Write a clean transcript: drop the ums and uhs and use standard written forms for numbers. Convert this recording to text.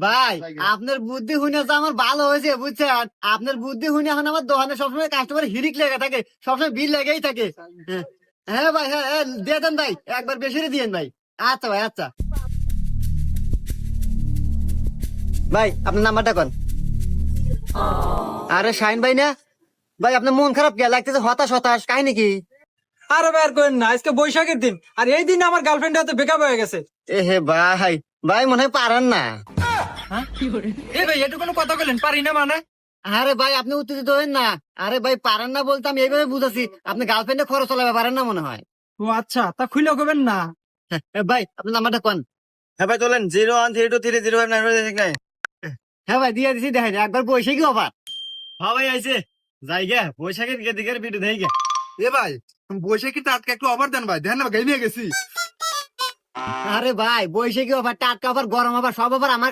ভাই আপনার বুদ্ধি শুনে তো আমার ভালো হয়েছে বুঝছেন। আপনার বুদ্ধি শুনে এখন আমার দোকানে সবসময় কাস্টমার হিরিক লেগে থাকে, সবসময় বিল লেগেই থাকে। হ্যাঁ হ্যাঁ ভাই, হ্যাঁ হ্যাঁ, দিয়ে দেন ভাই, একবার বেশি দিয়েন ভাই। আচ্ছা ভাই, আচ্ছা ভাই, আপনার নাম্বারটা কোন? আরে শাহিন ভাই না? ভাই আপনার মন খারাপ কে লাগতেছে? হতাশ হতাশ কাহিনী কি? আরে ভাই আর করেন না, আজকে বৈশাখের দিন, আর এই দিন আমার গার্লফ্রেন্ডের হাতে ব্রেকআপ হয়ে গেছে। এ হে ভাই, ভাই মনে হয় পারেন না। এ ভাই এটা কোনো কথা বলেন, পারি না মানে? আরে ভাই আপনি উত্তেজিত হবেন না। আরে ভাই পারেন না বলতে আমি এইভাবে বুঝাচ্ছি, আপনি গার্লফ্রেন্ডে খরচ চালাবে পারেন না মনে হয়। ও আচ্ছা, তা খুলে করবেন না। ভাই আপনার নাম্বারটা কোন? হ্যাঁ ভাই তোলেন 01323059569। হ্যাঁ ভাই দিয়ে দিছি, দেখেন একবার বৈশাখী অফার। হ্যাঁ ভাই আইছে, যাই গে বৈশাখের দিকের ভিডিও দেই গে। এ ভাই বৈশাখী টাটকা একটু অফার দেন ভাই, দেন না গাই নিয়ে গেছি। আরে ভাই বৈশাখী অফার, টাটকা অফার, গরম অফার, সব অফার আমার